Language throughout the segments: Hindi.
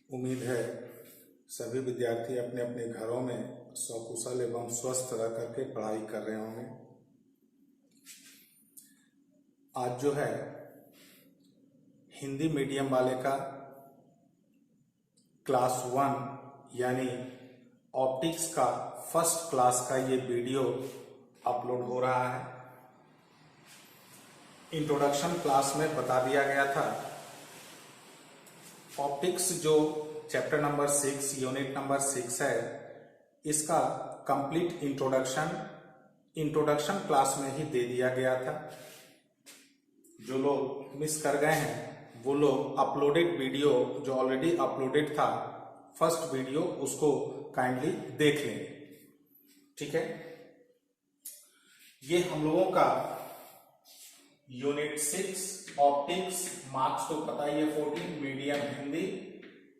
उम्मीद है सभी विद्यार्थी अपने अपने घरों में सकुशल एवं स्वस्थ रह करके पढ़ाई कर रहे होंगे। आज जो है हिंदी मीडियम वाले का क्लास 1 यानी ऑप्टिक्स का फर्स्ट क्लास का ये वीडियो अपलोड हो रहा है। इंट्रोडक्शन क्लास में बता दिया गया था ऑप्टिक्स जो चैप्टर नंबर 6 यूनिट नंबर 6 है, इसका कंप्लीट इंट्रोडक्शन क्लास में ही दे दिया गया था। जो लोग मिस कर गए हैं वो लोग अपलोडेड वीडियो जो ऑलरेडी अपलोडेड था फर्स्ट वीडियो उसको काइंडली देख लें। ठीक है, ये हम लोगों का यूनिट 6 ऑप्टिक्स, मार्क्स तो पता ही है 14, मीडियम हिंदी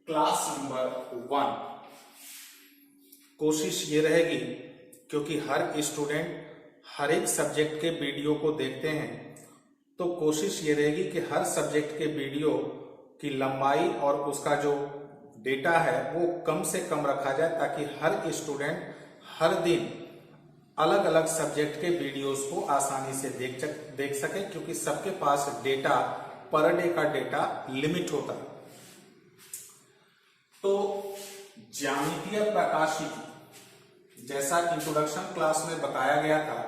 क्लास नंबर 1। कोशिश ये रहेगी क्योंकि हर स्टूडेंट हर एक सब्जेक्ट के वीडियो को देखते हैं, तो कोशिश ये रहेगी कि हर सब्जेक्ट के वीडियो की लंबाई और उसका जो डेटा है वो कम से कम रखा जाए, ताकि हर स्टूडेंट हर दिन अलग अलग सब्जेक्ट के वीडियोस को आसानी से देख सके, क्योंकि सबके पास डेटा पर डे का डेटा लिमिट होता है। तो ज्यामितीय प्रकाशिकी, जैसा इंट्रोडक्शन क्लास में बताया गया था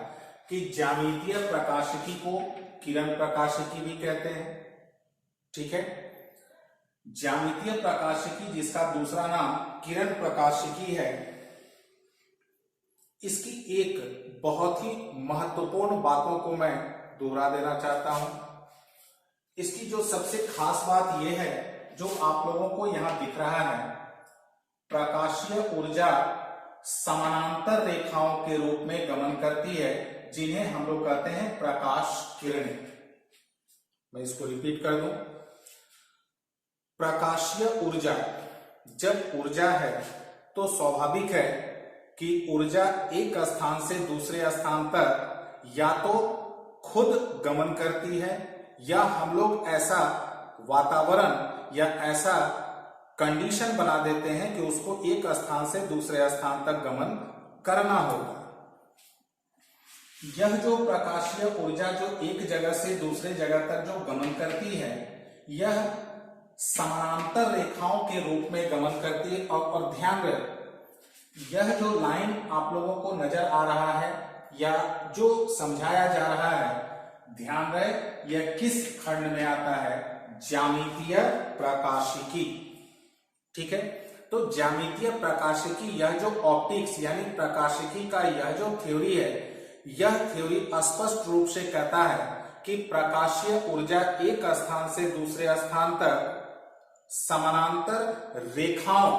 कि ज्यामितीय प्रकाशिकी को किरण प्रकाशिकी भी कहते हैं। ठीक है, ज्यामितीय प्रकाशिकी जिसका दूसरा नाम किरण प्रकाशिकी है, इसकी एक बहुत ही महत्वपूर्ण बातों को मैं दोहरा देना चाहता हूं। इसकी जो सबसे खास बात यह है, जो आप लोगों को यहां दिख रहा है, प्रकाशीय ऊर्जा समानांतर रेखाओं के रूप में गमन करती है, जिन्हें हम लोग कहते हैं प्रकाश किरणें। मैं इसको रिपीट कर दूं, प्रकाशीय ऊर्जा, जब ऊर्जा है तो स्वाभाविक है कि ऊर्जा एक स्थान से दूसरे स्थान तक या तो खुद गमन करती है, या हम लोग ऐसा वातावरण या ऐसा कंडीशन बना देते हैं कि उसको एक स्थान से दूसरे स्थान तक गमन करना होगा। यह जो प्रकाशीय ऊर्जा जो एक जगह से दूसरे जगह तक जो गमन करती है, यह समानांतर रेखाओं के रूप में गमन करती है। और ध्यान रहे, यह जो लाइन आप लोगों को नजर आ रहा है या जो समझाया जा रहा है, ध्यान रहे यह किस खंड में आता है, ज्यामितीय प्रकाशिकी। ठीक है, तो ज्यामितीय प्रकाशिकी, यह जो ऑप्टिक्स यानी प्रकाशिकी का यह जो थ्योरी है, यह थ्योरी स्पष्ट रूप से कहता है कि प्रकाशीय ऊर्जा एक स्थान से दूसरे स्थान तक समानांतर रेखाओं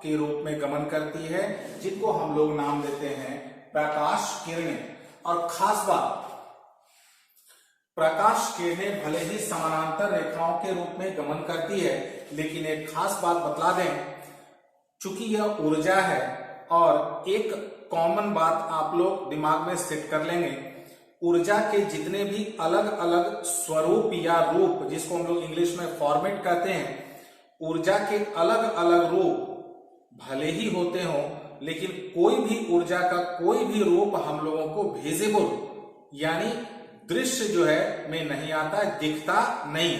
के रूप में गमन करती है, जिनको हम लोग नाम देते हैं प्रकाश किरणें। और खास बात, प्रकाश किरणें भले ही समानांतर रेखाओं के रूप में गमन करती है, लेकिन एक खास बात बतला दें, चूंकि यह ऊर्जा है, और एक कॉमन बात आप लोग दिमाग में सेट कर लेंगे, ऊर्जा के जितने भी अलग अलग स्वरूप या रूप, जिसको हम लोग इंग्लिश में फॉर्मेट कहते हैं, ऊर्जा के अलग अलग रूप भले ही होते हों, लेकिन कोई भी ऊर्जा का कोई भी रूप हम लोगों को विजिबल यानी दृश्य जो है में नहीं आता, दिखता नहीं।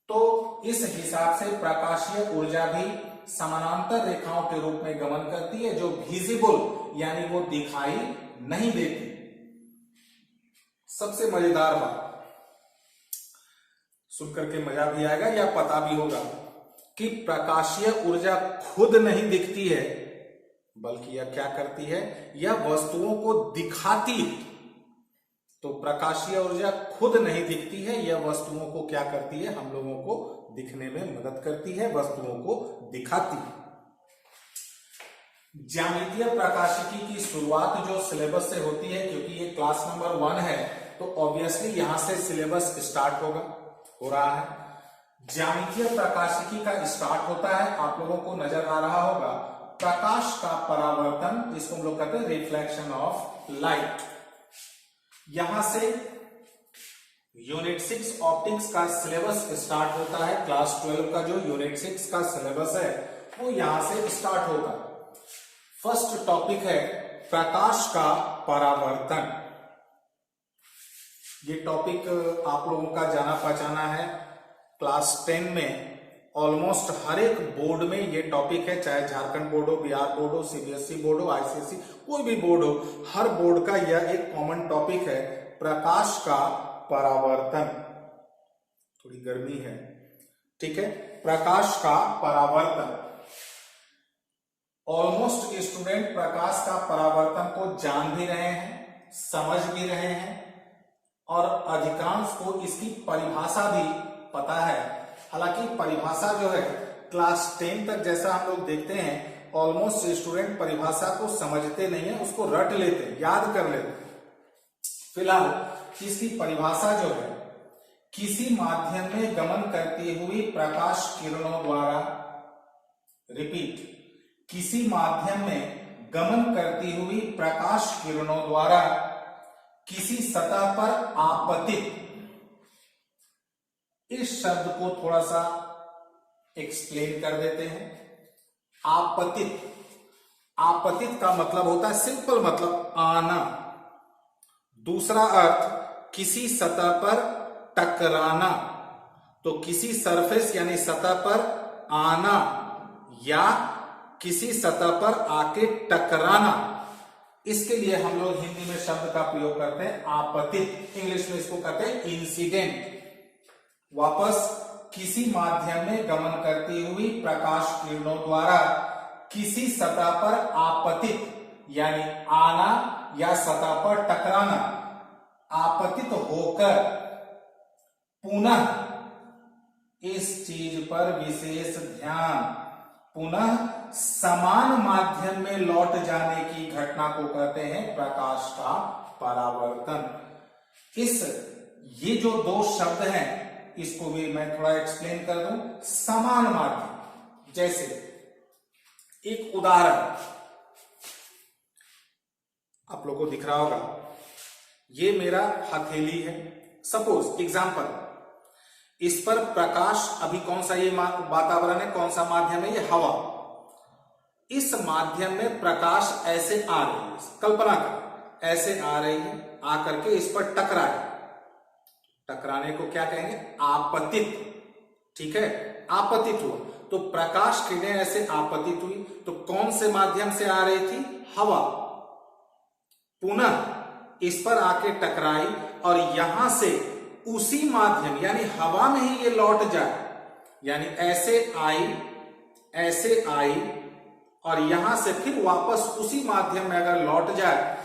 तो इस हिसाब से प्रकाशीय ऊर्जा भी समानांतर रेखाओं के रूप में गमन करती है, जो विजिबल यानी वो दिखाई नहीं देती। सबसे मजेदार बात, सुनकर के मजा भी आएगा या पता भी होगा कि प्रकाशीय ऊर्जा खुद नहीं दिखती है, बल्कि यह क्या करती है, यह वस्तुओं को दिखाती है। तो प्रकाशीय ऊर्जा खुद नहीं दिखती है, यह वस्तुओं को क्या करती है, हम लोगों को दिखने में मदद करती है, वस्तुओं को दिखाती है। ज्यामितीय प्रकाशिकी की शुरुआत जो सिलेबस से होती है, क्योंकि ये क्लास नंबर 1 है, तो ऑब्वियसली यहां से सिलेबस स्टार्ट हो रहा है। ज्यामितीय प्रकाशिकी का स्टार्ट होता है, आप लोगों को नजर आ रहा होगा, प्रकाश का परावर्तन, जिसको हम लोग कहते हैं रिफ्लेक्शन ऑफ लाइट। यहां से यूनिट 6 ऑप्टिक्स का सिलेबस स्टार्ट होता है। क्लास 12 का जो यूनिट 6 का सिलेबस है वो यहां से स्टार्ट होता है। फर्स्ट टॉपिक है प्रकाश का परावर्तन। ये टॉपिक आप लोगों का जाना पहचाना है। क्लास 10 में ऑलमोस्ट हर एक बोर्ड में ये टॉपिक है, चाहे झारखंड बोर्ड हो, बिहार बोर्ड हो, सीबीएसई बोर्ड हो, आईसीएसई कोई भी बोर्ड हो, हर बोर्ड का यह एक कॉमन टॉपिक है, प्रकाश का परावर्तन। थोड़ी गर्मी है, ठीक है। प्रकाश का परावर्तन, ऑलमोस्ट स्टूडेंट प्रकाश का परावर्तन को जान भी रहे हैं, समझ भी रहे हैं और अधिकांश को इसकी परिभाषा भी पता है। हालांकि परिभाषा जो है क्लास 10 तक जैसा हम लोग देखते हैं, ऑलमोस्ट स्टूडेंट परिभाषा को समझते नहीं है, उसको रट लेते, याद कर लेते। फिलहाल इसकी परिभाषा जो है, किसी माध्यम में गमन करती हुई प्रकाश किरणों द्वारा, रिपीट, किसी माध्यम में गमन करती हुई प्रकाश किरणों द्वारा किसी सतह पर आपतित, इस शब्द को थोड़ा सा एक्सप्लेन कर देते हैं। आपतित, आपतित का मतलब होता है सिंपल मतलब आना। दूसरा अर्थ किसी सतह पर टकराना, तो किसी सरफेस यानी सतह पर आना या किसी सतह पर आके टकराना, इसके लिए हम लोग हिंदी में शब्द का प्रयोग करते हैं आपतित, इंग्लिश में इसको कहते हैं इंसिडेंट। वापस, किसी माध्यम में गमन करती हुई प्रकाश किरणों द्वारा किसी सतह पर आपतित यानी आना या सतह पर टकराना, आपतित होकर पुनः, इस चीज पर विशेष ध्यान, पुनः समान माध्यम में लौट जाने की घटना को कहते हैं प्रकाश का परावर्तन। ये जो दो शब्द हैं इसको भी मैं थोड़ा एक्सप्लेन कर दूं। समान माध्यम, जैसे एक उदाहरण आप लोगों को दिख रहा होगा, ये मेरा हथेली है, सपोज एग्जांपल, इस पर प्रकाश, अभी कौन सा ये वातावरण है, कौन सा माध्यम है, ये हवा। इस माध्यम में प्रकाश ऐसे आ रही है, कल्पना कर ऐसे आ रही है, आकर के इस पर टकराए, टकराने को क्या कहेंगे, आपतित, ठीक है, आपतित हुआ। तो प्रकाश किरणें ऐसे आपतित हुई, तो कौन से माध्यम से आ रही थी, हवा, पुनः इस पर आके टकराई और यहां से उसी माध्यम यानी हवा में ही ये लौट जाए, यानी ऐसे आई और यहां से फिर वापस उसी माध्यम में अगर लौट जाए,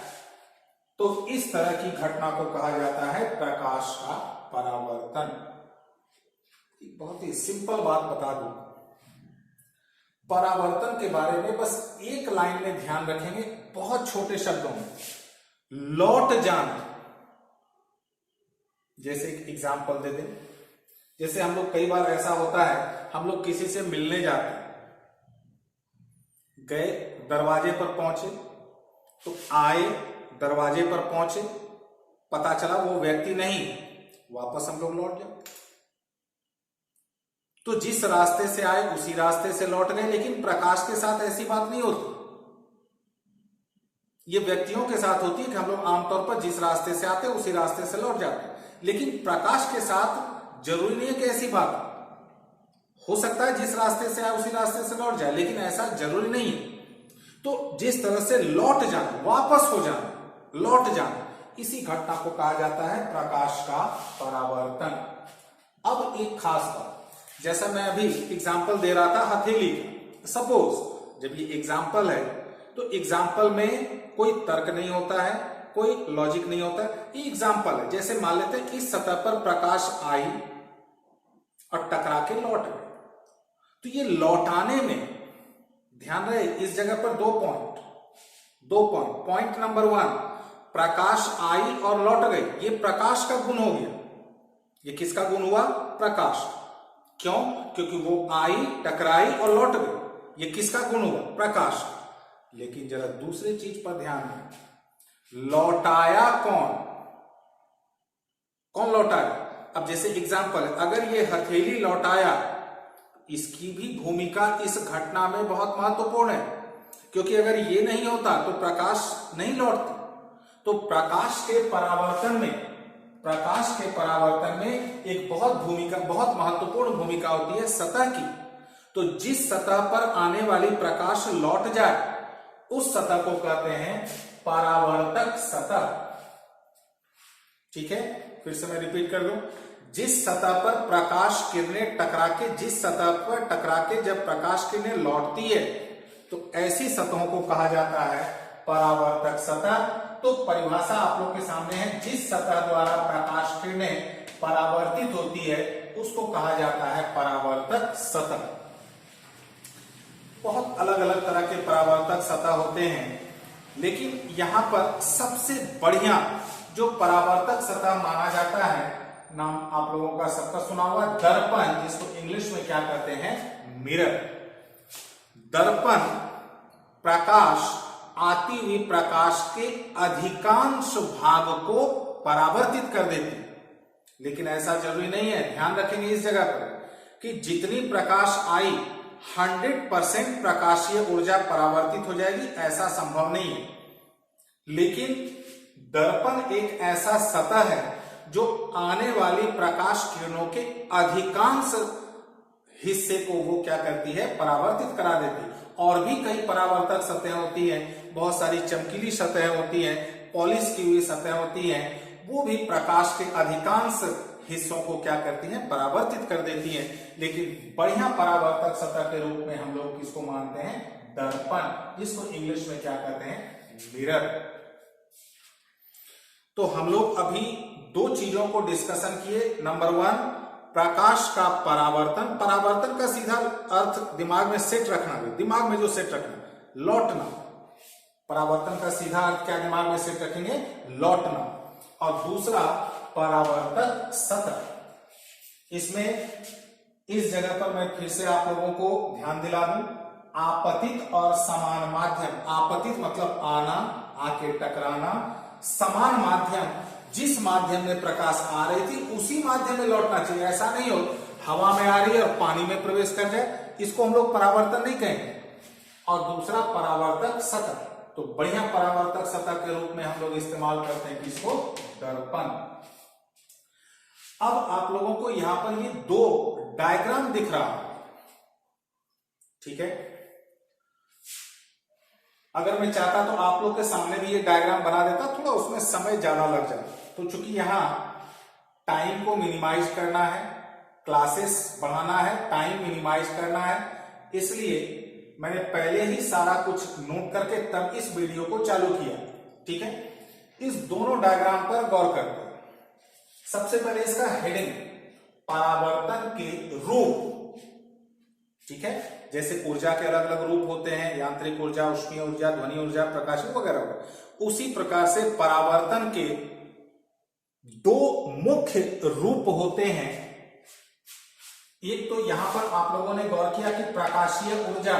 तो इस तरह की घटना को कहा जाता है प्रकाश का परावर्तन। बहुत ही सिंपल बात बता दूं, परावर्तन के बारे में बस एक लाइन में ध्यान रखेंगे, बहुत छोटे शब्दों में, लौट जाना। जैसे एक एग्जांपल दे दें, जैसे हम लोग कई बार ऐसा होता है, हम लोग किसी से मिलने जाते हैं, गए, दरवाजे पर पहुंचे, तो आए, दरवाजे पर पहुंचे, पता चला वो व्यक्ति नहीं, वापस हम लोग लौट जाए। तो जिस रास्ते से आए उसी रास्ते से लौट गए, लेकिन प्रकाश के साथ ऐसी बात नहीं होती। ये व्यक्तियों के साथ होती है कि हम लोग आमतौर पर जिस रास्ते से आते हैं उसी रास्ते से लौट जाते हैं, लेकिन प्रकाश के साथ जरूरी नहीं है कि ऐसी बात हो सकता है, जिस रास्ते से आए उसी रास्ते से लौट जाए, लेकिन ऐसा जरूरी नहीं है। तो जिस तरह से लौट जाना, वापस हो जाना, लौट जाना, इसी घटना को कहा जाता है प्रकाश का परावर्तन। अब एक खास बात, जैसा मैं अभी एग्जाम्पल दे रहा था हथेली का, सपोज जब ये एग्जाम्पल है तो एग्जाम्पल में कोई तर्क नहीं होता है, कोई लॉजिक नहीं होता है, ये एग्जाम्पल है। जैसे मान लेते हैं इस सतह पर प्रकाश आई और टकरा के लौट गई, तो ये लौटाने में ध्यान रहे, इस जगह पर दो पॉइंट। पॉइंट नंबर 1, प्रकाश आई और लौट गई, ये प्रकाश का गुण हो गया। ये किसका गुण हुआ, प्रकाश। क्यों, क्योंकि वो आई, टकराई और लौट गई, ये किसका गुण हुआ, प्रकाश। लेकिन जरा दूसरी चीज पर ध्यान दें, लौटाया कौन लौटाया, अब जैसे एग्जाम्पल, अगर ये हथेली लौटाया, इसकी भी भूमिका इस घटना में बहुत महत्वपूर्ण है, क्योंकि अगर ये नहीं होता तो प्रकाश नहीं लौटती। तो प्रकाश के परावर्तन में एक बहुत महत्वपूर्ण भूमिका होती है सतह की। तो जिस सतह पर आने वाली प्रकाश लौट जाए उस सतह को कहते हैं परावर्तक सतह। ठीक है, फिर से मैं रिपीट कर दूं, जिस सतह पर प्रकाश किरणें टकरा के जब प्रकाश किरणें लौटती है तो ऐसी सतहों को कहा जाता है परावर्तक सतह। तो परिभाषा आप लोग के सामने है, जिस सतह द्वारा प्रकाश किरणें परावर्तित होती है उसको कहा जाता है परावर्तक सतह। बहुत अलग अलग तरह के परावर्तक सतह होते हैं, लेकिन यहां पर सबसे बढ़िया जो परावर्तक सतह माना जाता है, नाम आप लोगों का सबका सुना हुआ, दर्पण, जिसको इंग्लिश में क्या कहते हैं, मिरर। दर्पण प्रकाश, आती हुई प्रकाश के अधिकांश भाग को परावर्तित कर देती, लेकिन ऐसा जरूरी नहीं है। ध्यान रखेंगे इस जगह पर कि जितनी प्रकाश आई 100% प्रकाशीय ऊर्जा परावर्तित हो जाएगी, ऐसा संभव नहीं है। लेकिन दर्पण एक ऐसा सतह है जो आने वाली प्रकाश किरणों के अधिकांश हिस्से को वो क्या करती है, परावर्तित करा देती है। और भी कई परावर्तक सतह होती हैं, बहुत सारी चमकीली सतह होती हैं, पॉलिश की हुई सतह होती हैं, वो भी प्रकाश के अधिकांश हिस्सों को क्या करती हैं, परावर्तित कर देती हैं। लेकिन बढ़िया परावर्तक सतह के रूप में हम लोग किसको मानते हैं, दर्पण, जिसको इंग्लिश में क्या कहते हैं, मिरर। तो हम लोग अभी दो चीजों को डिस्कशन किए। नंबर 1, प्रकाश का परावर्तन। परावर्तन का सीधा अर्थ दिमाग में सेट रखना, दिमाग में जो सेट रखना, लौटना। परावर्तन का सीधा अर्थ क्या दिमाग में सेट रखेंगे, लौटना। और दूसरा परावर्तक सतह। इसमें इस जगह पर मैं फिर से आप लोगों को ध्यान दिला दूं, आपतित और समान माध्यम। आपतित मतलब आना, आके टकराना। समान माध्यम, जिस माध्यम में प्रकाश आ रही थी उसी माध्यम में लौटना चाहिए। ऐसा नहीं हो हवा में आ रही है और पानी में प्रवेश कर जाए, इसको हम लोग परावर्तन नहीं कहेंगे। और दूसरा परावर्तक सतह। तो बढ़िया परावर्तक सतह के रूप में हम लोग इस्तेमाल करते हैं किसको, दर्पण। अब आप लोगों को यहां पर ये दो डायग्राम दिख रहा, ठीक है। अगर मैं चाहता तो आप लोग के सामने भी ये डायग्राम बना देता, थोड़ा उसमें समय ज्यादा लग जाता। तो चूंकि यहां टाइम को मिनिमाइज करना है, क्लासेस बढ़ाना है, टाइम मिनिमाइज करना है, इसलिए मैंने पहले ही सारा कुछ नोट करके तब इस वीडियो को चालू किया, ठीक है। इस दोनों डायग्राम पर गौर करते हैं। सबसे पहले इसका हेडिंग, परावर्तन के रूप, ठीक है। जैसे ऊर्जा के अलग अलग रूप होते हैं, यांत्रिक ऊर्जा, ऊष्मीय ऊर्जा, ध्वनि ऊर्जा, प्रकाश वगैरह, उसी प्रकार से परावर्तन के दो मुख्य रूप होते हैं। एक तो यहां पर आप लोगों ने गौर किया कि प्रकाशीय ऊर्जा,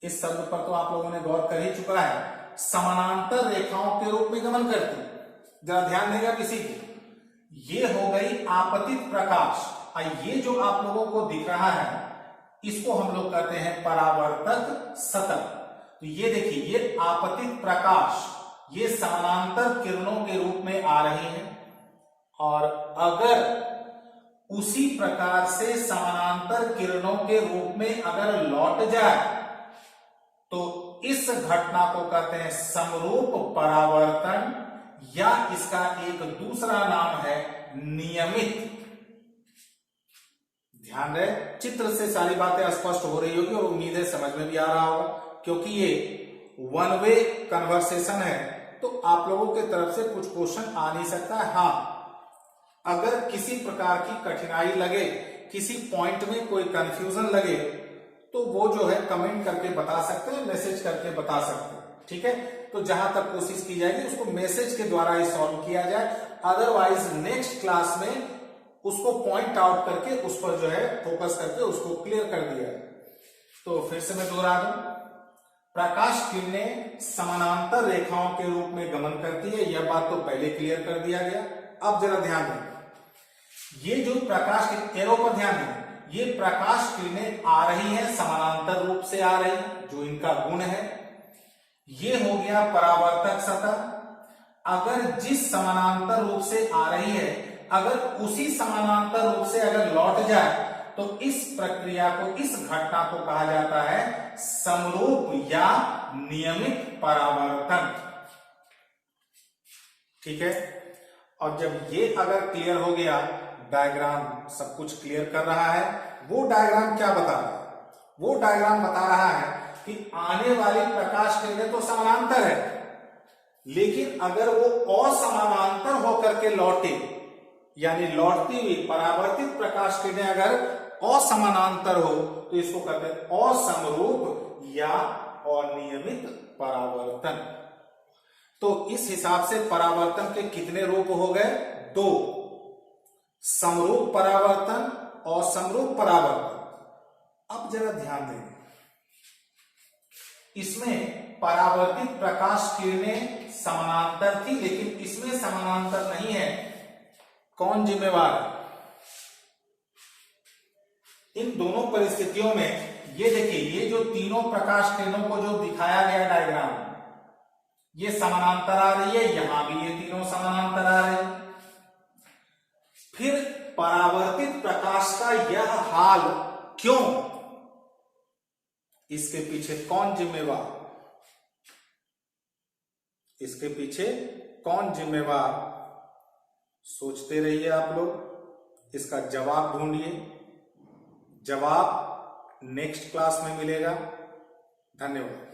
इस शब्द पर तो आप लोगों ने गौर कर ही चुका है, समानांतर रेखाओं के रूप में गमन करती। जरा ध्यान देगा किसी को, ये हो गई आपतित प्रकाश, और ये जो आप लोगों को दिख रहा है इसको हम लोग कहते हैं परावर्तक सतह। तो ये देखिए, ये आपतित प्रकाश ये समानांतर किरणों के रूप में आ रही है, और अगर उसी प्रकार से समानांतर किरणों के रूप में अगर लौट जाए तो इस घटना को कहते हैं समरूप परावर्तन, या इसका एक दूसरा नाम है नियमित। ध्यान रहे, चित्र से सारी बातें स्पष्ट हो रही होगी और उम्मीद है समझ में भी आ रहा होगा, क्योंकि ये वन वे कन्वर्सेशन है, तो आप लोगों के तरफ से कुछ क्वेश्चन आ नहीं सकता है। हाँ, अगर किसी प्रकार की कठिनाई लगे, किसी पॉइंट में कोई कंफ्यूजन लगे, तो वो जो है कमेंट करके बता सकते हैं, मैसेज करके बता सकते हैं, ठीक है। तो जहां तक कोशिश की जाएगी उसको मैसेज के द्वारा ही सॉल्व किया जाए, अदरवाइज नेक्स्ट क्लास में उसको पॉइंट आउट करके उस पर जो है फोकस करके उसको क्लियर कर दिया। तो फिर से मैं दोहरा दूं, प्रकाश किरणें समानांतर रेखाओं के रूप में गमन करती है, यह बात तो पहले क्लियर कर दिया गया। अब जरा ध्यान दें, ये जो प्रकाश की एरो पर ध्यान दें, ये प्रकाश किरणें आ रही हैं समानांतर रूप से आ रही हैं, जो इनका गुण है। ये हो गया परावर्तक सतह। अगर जिस समानांतर रूप से आ रही है, अगर उसी समानांतर रूप से अगर लौट जाए तो इस प्रक्रिया को, इस घटना को कहा जाता है समरूप या नियमित परावर्तन। ठीक है। और जब ये अगर क्लियर हो गया, डायग्राम सब कुछ क्लियर कर रहा है। वो डायग्राम क्या बता रहा है? वो डायग्राम बता रहा है कि आने वाली प्रकाश किरणें तो समानांतर है, लेकिन अगर वो असमानांतर होकर के लौटे, यानी लौटती हुई परावर्तित प्रकाश किरणें अगर असमानांतर हो, तो इसको कहते हैं असमरूप या अनियमित परावर्तन। तो इस हिसाब से परावर्तन के कितने रूप हो गए? दो, समरूप परावर्तन और असमरूप परावर्तन। अब जरा ध्यान दें, इसमें परावर्तित प्रकाश किरणें समानांतर थी, लेकिन इसमें समानांतर नहीं है। कौन जिम्मेवार है? इन दोनों परिस्थितियों में ये देखिए, ये जो तीनों प्रकाश किरणों को जो दिखाया गया डायग्राम, ये समानांतर आ रही है, यहां भी ये तीनों समानांतर आ रहे हैं। फिर परावर्तित प्रकाश का यह हाल क्यों? इसके पीछे कौन जिम्मेवार? इसके पीछे कौन जिम्मेवार? सोचते रहिए आप लोग, इसका जवाब ढूंढिए। जवाब नेक्स्ट क्लास में मिलेगा। धन्यवाद।